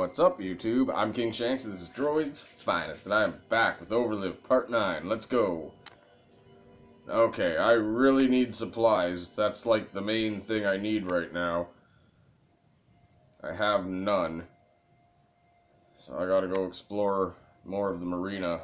What's up, YouTube? I'm King Shanks, and this is Droid's Finest, and I am back with Overlive Part 9. Let's go! Okay, I really need supplies. That's like the main thing I need right now. I have none. So I gotta go explore more of the Marina.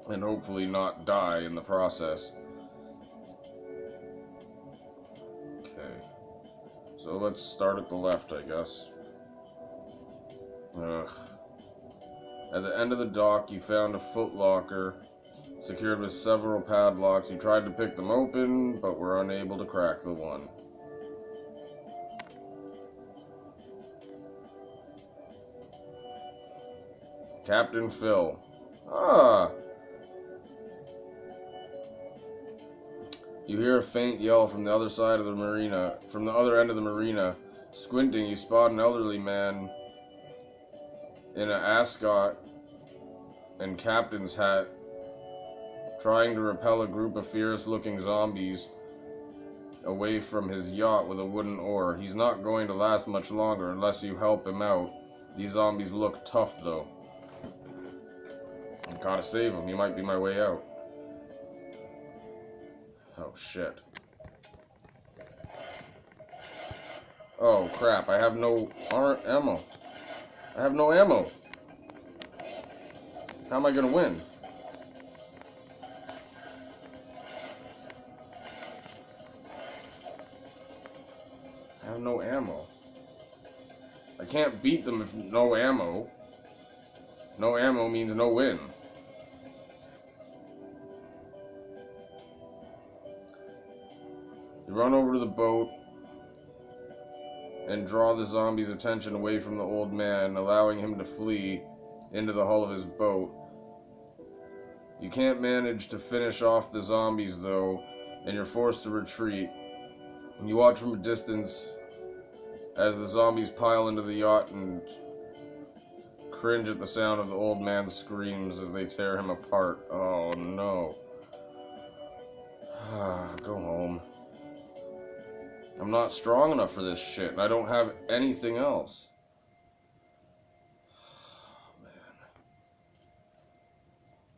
And hopefully not die in the process. Okay. So let's start at the left, I guess. Ugh. At the end of the dock, you found a footlocker secured with several padlocks. You tried to pick them open, but were unable to crack the one. Captain Phil. Ah! You hear a faint yell from the other side of the marina, from the other end of the marina. Squinting, you spot an elderly man in an ascot and captain's hat, trying to repel a group of fierce-looking zombies away from his yacht with a wooden oar. He's not going to last much longer unless you help him out. These zombies look tough, though. I gotta save him. He might be my way out. Oh, shit. Oh, crap. I have no ammo. I have no ammo. How am I gonna win? I have no ammo. I can't beat them if no ammo. No ammo means no win. You run over to the boat and draw the zombie's attention away from the old man, allowing him to flee into the hull of his boat. You can't manage to finish off the zombies, though, and you're forced to retreat. You watch from a distance as the zombies pile into the yacht and cringe at the sound of the old man's screams as they tear him apart. Oh, no. Go home. I'm not strong enough for this shit, and I don't have anything else. Oh, man.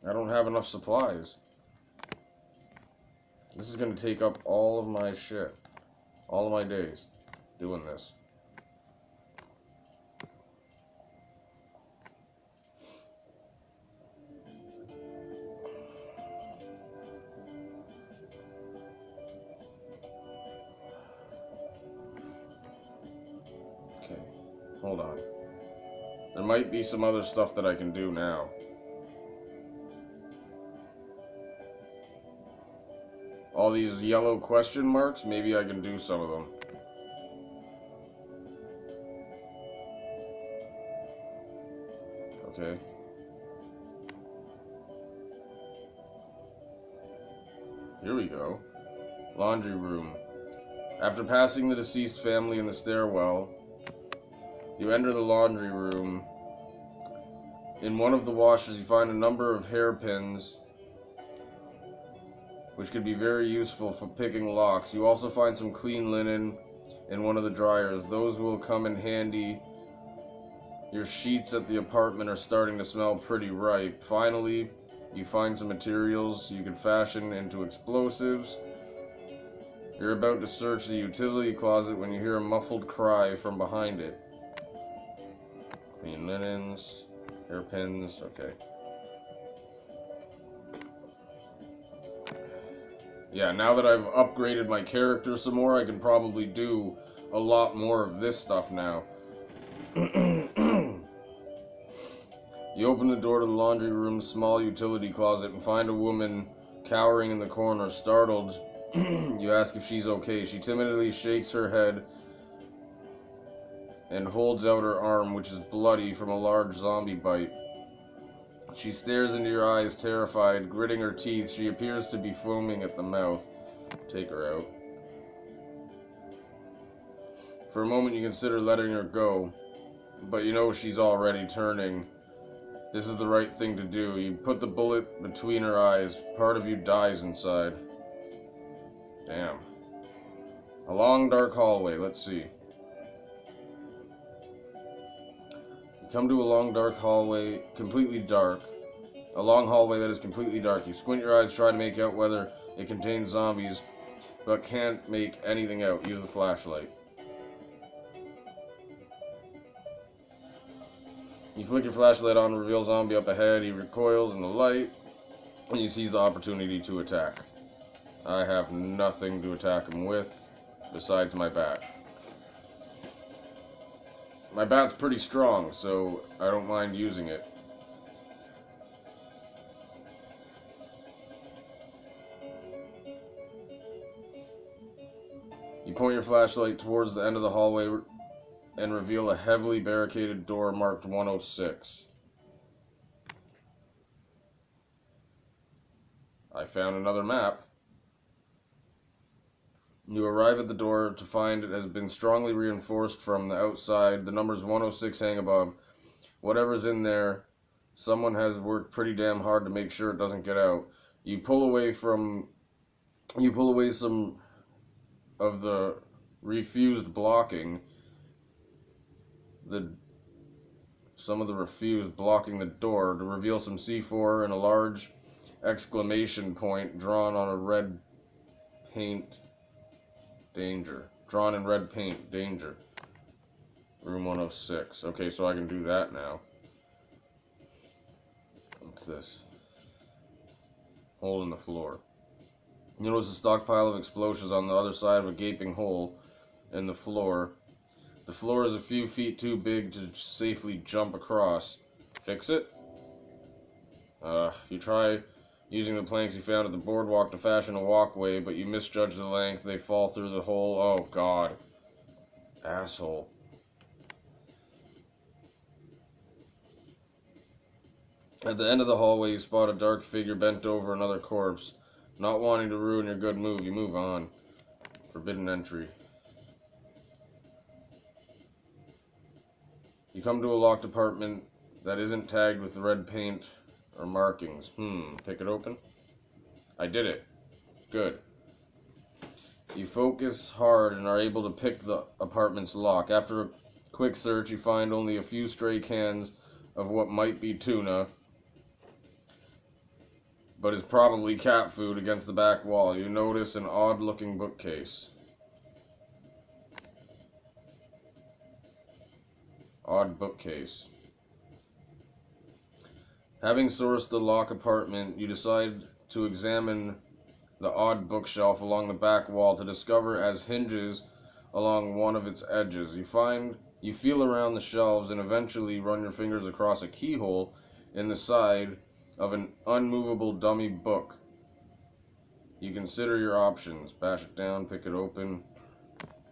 I don't have enough supplies. This is going to take up all of my shit. All of my days doing this. Hold on. There might be some other stuff that I can do now. All these yellow question marks, maybe I can do some of them. Okay. Here we go. Laundry room. After passing the deceased family in the stairwell, you enter the laundry room. In one of the washers, you find a number of hairpins, which could be very useful for picking locks. You also find some clean linen in one of the dryers. Those will come in handy. Your sheets at the apartment are starting to smell pretty ripe. Finally, you find some materials you can fashion into explosives. You're about to search the utility closet when you hear a muffled cry from behind it. Clean linens, hairpins, okay. Yeah, now that I've upgraded my character some more, I can probably do a lot more of this stuff now. You open the door to the laundry room's small utility closet and find a woman cowering in the corner. Startled, you ask if she's okay. She timidly shakes her head and holds out her arm, which is bloody from a large zombie bite. She stares into your eyes, terrified, gritting her teeth. She appears to be foaming at the mouth. Take her out. For a moment you consider letting her go, but you know she's already turning This is the right thing to do. You put the bullet between her eyes. Part of you dies inside. Damn. A long, dark hallway. Let's see. You come to a long, dark hallway, completely dark. A long hallway that is completely dark. You squint your eyes, try to make out whether it contains zombies, but can't make anything out. Use the flashlight. You flick your flashlight on, reveal zombie up ahead. He recoils in the light, and you seize the opportunity to attack. I have nothing to attack him with, besides my bat. My bat's pretty strong, so I don't mind using it. You point your flashlight towards the end of the hallway and reveal a heavily barricaded door marked 106. I found another map. You arrive at the door to find it has been strongly reinforced from the outside. The numbers 106 hang above. Whatever's in there, someone has worked pretty damn hard to make sure it doesn't get out. You pull away some of the refused blocking. Some of the refused blocking the door to reveal some C4 and a large exclamation point drawn on a red paint. Danger. Drawn in red paint. Danger. Room 106. Okay, so I can do that now. What's this? Hole in the floor. You notice a stockpile of explosives on the other side of a gaping hole in the floor. The floor is a few feet too big to safely jump across. Fix it? You try using the planks you found at the boardwalk to fashion a walkway, but you misjudge the length. They fall through the hole. Oh, God. Asshole. At the end of the hallway, you spot a dark figure bent over another corpse. Not wanting to ruin your good move, you move on. Forbidden entry. You come to a locked apartment that isn't tagged with red paint or markings. Pick it open? I did it. Good. You focus hard and are able to pick the apartment's lock. After a quick search, you find only a few stray cans of what might be tuna, but is probably cat food against the back wall. You notice an odd-looking bookcase. Odd bookcase. Having sourced the lock apartment, you decide to examine the odd bookshelf along the back wall to discover as hinges along one of its edges. You feel around the shelves and eventually run your fingers across a keyhole in the side of an unmovable dummy book. You consider your options. Bash it down, pick it open.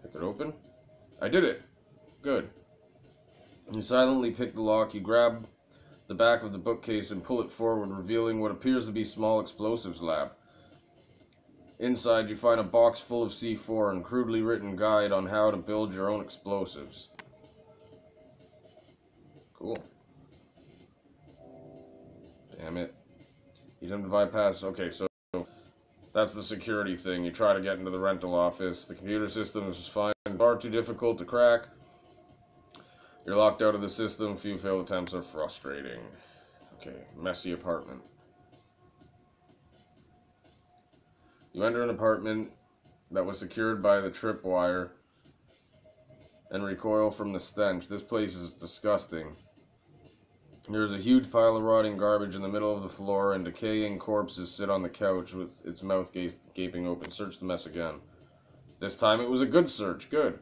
Pick it open? I did it! Good. You silently pick the lock. You grab the back of the bookcase and pull it forward, revealing what appears to be a small explosives lab. Inside, you find a box full of C4 and crudely written guide on how to build your own explosives. Cool. Damn it. You attempt to bypass. Okay, so that's the security thing. You try to get into the rental office. The computer system is far too difficult to crack. You're locked out of the system. Few failed attempts are frustrating. Okay, messy apartment. You enter an apartment that was secured by the tripwire and recoil from the stench. This place is disgusting. There's a huge pile of rotting garbage in the middle of the floor, and decaying corpses sit on the couch with its mouth gaping open. Search the mess again. This time it was a good search. Good.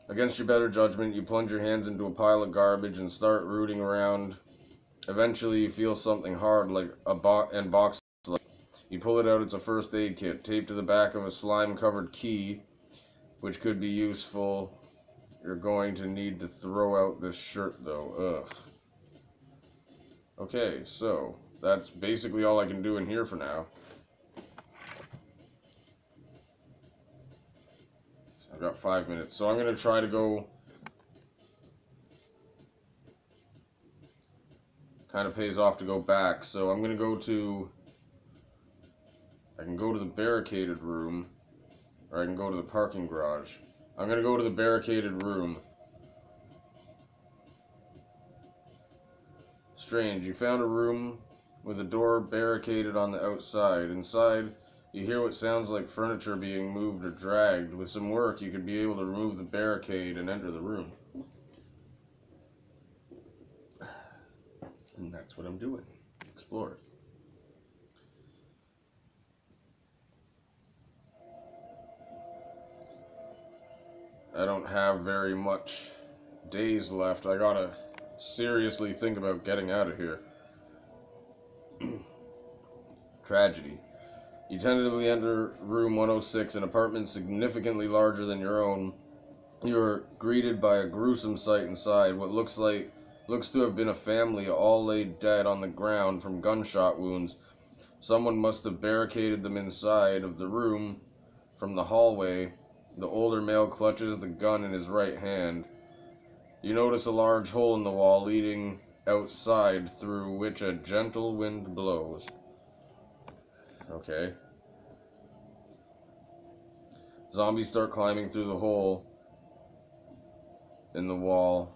Against your better judgment, you plunge your hands into a pile of garbage and start rooting around. Eventually, you feel something hard, like a box. You pull it out. It's a first aid kit taped to the back of a slime-covered key, which could be useful. You're going to need to throw out this shirt, though. Ugh. Okay, so that's basically all I can do in here for now. I've got 5 minutes, so I'm going to try to go kind of pays off to go back. So I'm going to go to... I can go to the barricaded room, or I can go to the parking garage. I'm going to go to the barricaded room. Strange, you found a room with a door barricaded on the outside. Inside, you hear what sounds like furniture being moved or dragged. With some work, you could be able to remove the barricade and enter the room. And that's what I'm doing. Explore it. I don't have very much days left. I gotta seriously think about getting out of here. Tragedy. You tentatively enter room 106, an apartment significantly larger than your own. You are greeted by a gruesome sight inside. What looks to have been a family, all laid dead on the ground from gunshot wounds. Someone must have barricaded them inside of the room. From the hallway, the older male clutches the gun in his right hand. You notice a large hole in the wall leading outside, through which a gentle wind blows. Okay. Zombies start climbing through the hole in the wall.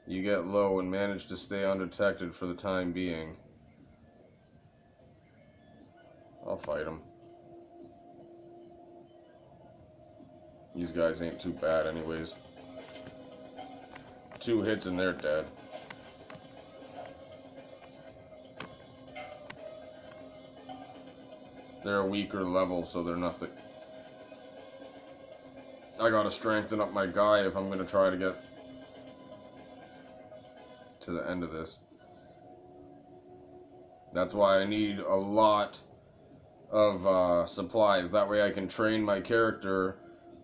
You get low and manage to stay undetected for the time being. I'll fight them. These guys ain't too bad anyways. 2 hits and they're dead. They're a weaker level, so they're nothing. I gotta strengthen up my guy if I'm gonna try to get to the end of this. That's why I need a lot of supplies. That way I can train my character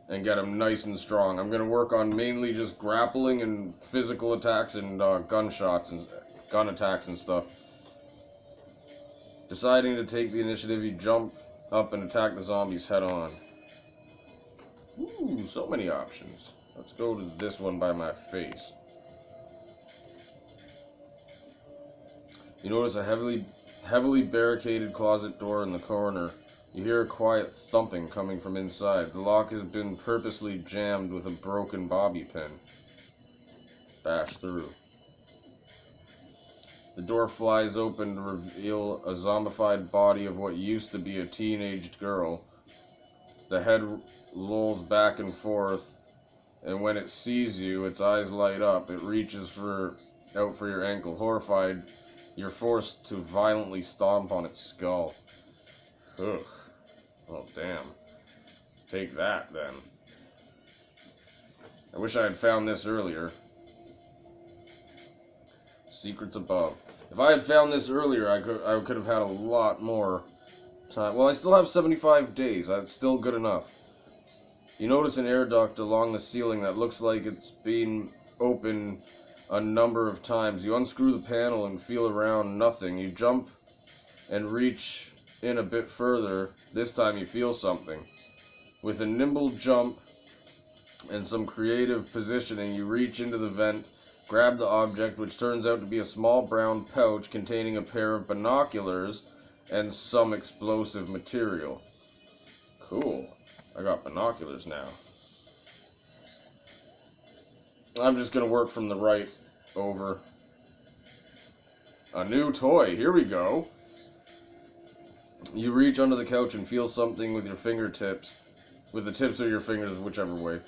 and get him nice and strong. I'm gonna work on mainly just grappling and physical attacks and gunshots and gun attacks and stuff. Deciding to take the initiative, you jump up and attack the zombies head on. Ooh, so many options. Let's go to this one by my face. You notice a heavily barricaded closet door in the corner. You hear a quiet thumping coming from inside. The lock has been purposely jammed with a broken bobby pin. Bash through. The door flies open to reveal a zombified body of what used to be a teenaged girl. The head lolls back and forth, and when it sees you, its eyes light up. It reaches out for your ankle. Horrified, you're forced to violently stomp on its skull. Ugh. Oh, damn. Take that, then. I wish I had found this earlier. Secrets above. If I had found this earlier, I could have had a lot more time. Well, I still have 75 days. That's still good enough. You notice an air duct along the ceiling that looks like it's been opened a number of times. You unscrew the panel and feel around. Nothing. You jump and reach in a bit further. This time you feel something. With a nimble jump and some creative positioning, you reach into the vent, grab the object, which turns out to be a small brown pouch containing a pair of binoculars and some explosive material. Cool. I got binoculars now. I'm just gonna work from the right over. A new toy. Here we go. You reach under the couch and feel something with your fingertips. With the tips of your fingers, whichever way.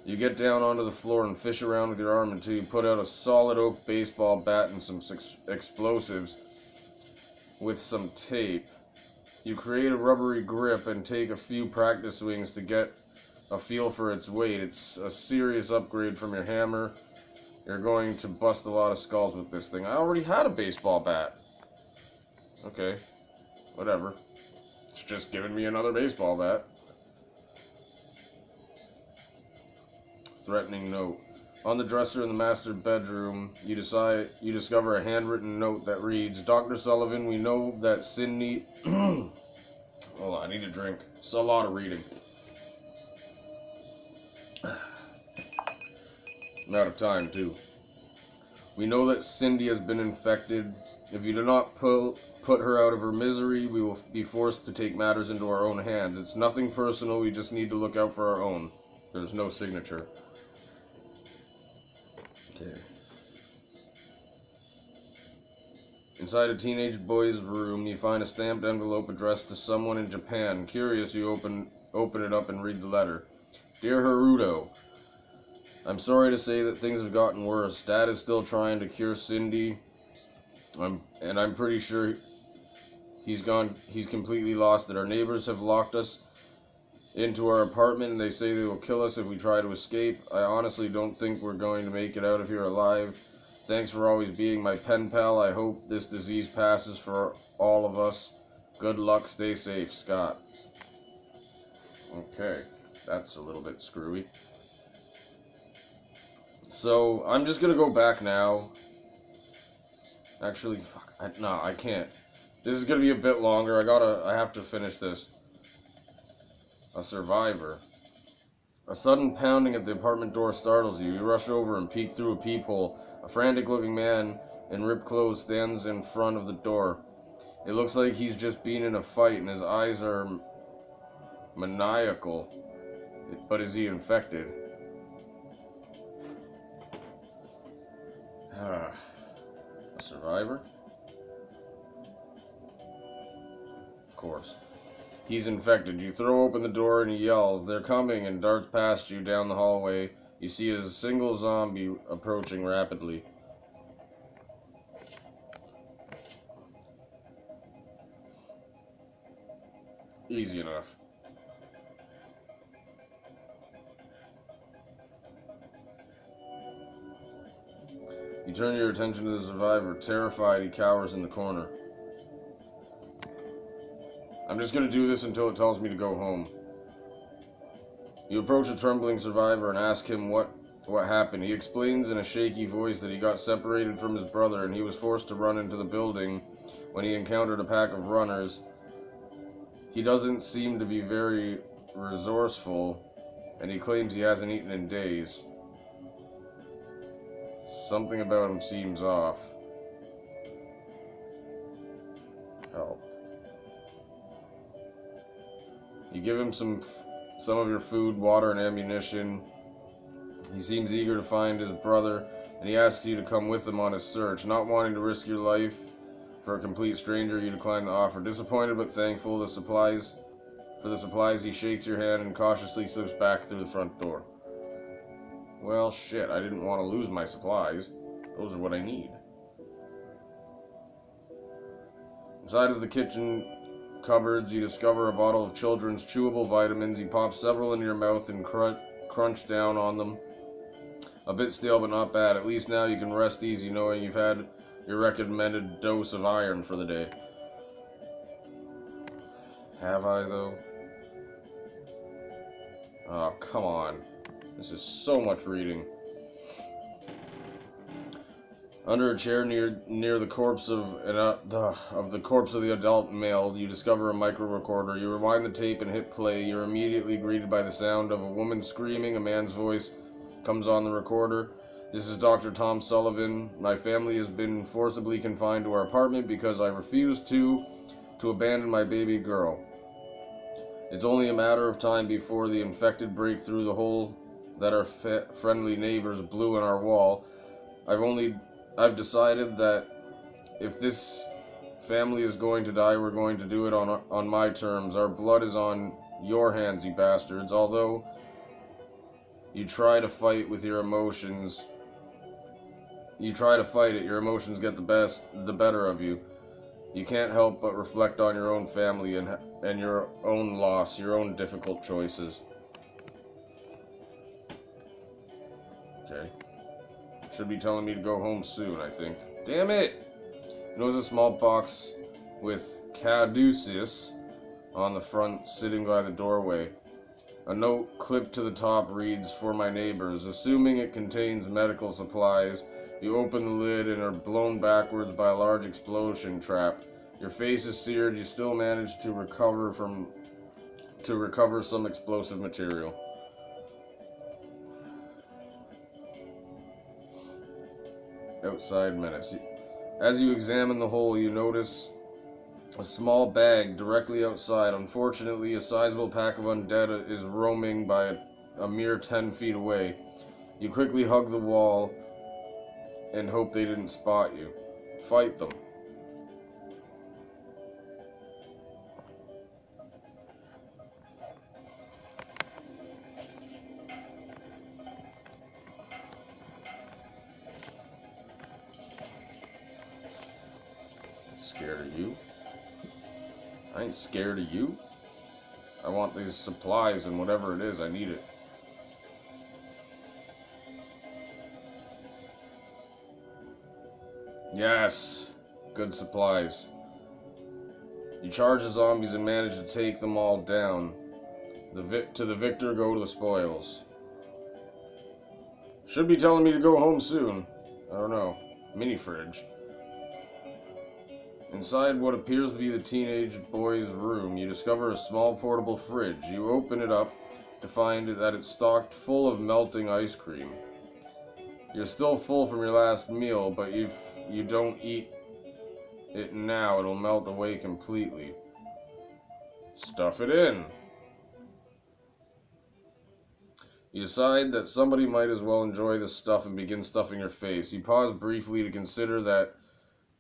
You get down onto the floor and fish around with your arm until you put out a solid oak baseball bat and some explosives with some tape. You create a rubbery grip and take a few practice swings to get a feel for its weight. It's a serious upgrade from your hammer. You're going to bust a lot of skulls with this thing. I already had a baseball bat. Okay. Whatever. It's just giving me another baseball bat. Threatening note. On the dresser in the master bedroom, you discover a handwritten note that reads, Dr. Sullivan, we know that Sydney... Hold on, I need a drink. It's a lot of reading. I'm out of time, too. We know that Cindy has been infected. If you do not put her out of her misery, we will be forced to take matters into our own hands. It's nothing personal, we just need to look out for our own. There's no signature. Okay. Inside a teenage boy's room, you find a stamped envelope addressed to someone in Japan. Curious, you open it up and read the letter. Dear Haruto, I'm sorry to say that things have gotten worse. Dad is still trying to cure Cindy. I'm pretty sure he's completely lost it. Our neighbors have locked us into our apartment and they say they will kill us if we try to escape. I honestly don't think we're going to make it out of here alive. Thanks for always being my pen pal. I hope this disease passes for all of us. Good luck, stay safe, Scott. Okay, that's a little bit screwy. So, I'm just gonna go back now. Actually, fuck, no, I can't. This is gonna be a bit longer. I have to finish this. A survivor. A sudden pounding at the apartment door startles you. You rush over and peek through a peephole. A frantic-looking man in ripped clothes stands in front of the door. It looks like he's just been in a fight and his eyes are maniacal. But is he infected? A survivor? Of course. He's infected. You throw open the door and he yells, "They're coming," and darts past you down the hallway. You see a single zombie approaching rapidly. Easy enough. You turn your attention to the survivor. Terrified, he cowers in the corner. I'm just going to do this until it tells me to go home. You approach a trembling survivor and ask him what happened. He explains in a shaky voice that he got separated from his brother and he was forced to run into the building when he encountered a pack of runners. He doesn't seem to be very resourceful, and he claims he hasn't eaten in days. Something about him seems off. Help. You give him some of your food, water, and ammunition. He seems eager to find his brother, and he asks you to come with him on his search. Not wanting to risk your life for a complete stranger, you decline the offer. Disappointed but thankful for the supplies, he shakes your hand and cautiously slips back through the front door. Well, shit, I didn't want to lose my supplies. Those are what I need. Inside of the kitchen cupboards, you discover a bottle of children's chewable vitamins. You pop several into your mouth and crunch down on them. A bit stale, but not bad. At least now you can rest easy knowing you've had your recommended dose of iron for the day. Have I, though? Oh, come on. This is so much reading. Under a chair near the corpse of the adult male, you discover a micro recorder. You rewind the tape and hit play. You're immediately greeted by the sound of a woman screaming. A man's voice comes on the recorder. "This is Dr. Tom Sullivan. My family has been forcibly confined to our apartment because I refused to abandon my baby girl. It's only a matter of time before the infected break through the hole that our friendly neighbors blew in our wall. I've decided that if this family is going to die, we're going to do it on my terms. Our blood is on your hands, you bastards. Although you try to fight with your emotions, your emotions get the better of you. You can't help but reflect on your own family and your own loss, your own difficult choices." Okay. Should be telling me to go home soon, I think. Damn it! It was a small box with caduceus on the front, sitting by the doorway. A note clipped to the top reads, "For my neighbors." Assuming it contains medical supplies, you open the lid and are blown backwards by a large explosion trap. Your face is seared. You still manage to recover some explosive material. outside menace. As you examine the hole, you notice a small bag directly outside. Unfortunately, a sizable pack of undead is roaming by a mere 10 feet away. You quickly hug the wall and hope they didn't spot you. Fight them. Scared of you? I ain't scared of you. I want these supplies and whatever it is, I need it. Yes! Good supplies. You charge the zombies and manage to take them all down. To the victor go the spoils. Should be telling me to go home soon. I don't know. Mini fridge. Inside what appears to be the teenage boy's room, you discover a small portable fridge. You open it up to find that it's stocked full of melting ice cream. You're still full from your last meal, but if you don't eat it now, it'll melt away completely. Stuff it in. You decide that somebody might as well enjoy this stuff and begin stuffing your face. You pause briefly to consider that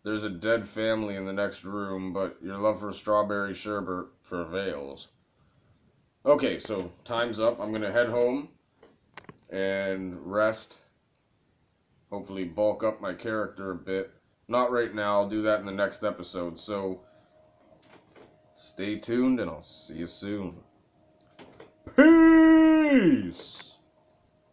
there's a dead family in the next room, but your love for strawberry sherbet prevails. Okay, so time's up. I'm going to head home and rest. Hopefully bulk up my character a bit. Not right now. I'll do that in the next episode. So stay tuned and I'll see you soon. Peace!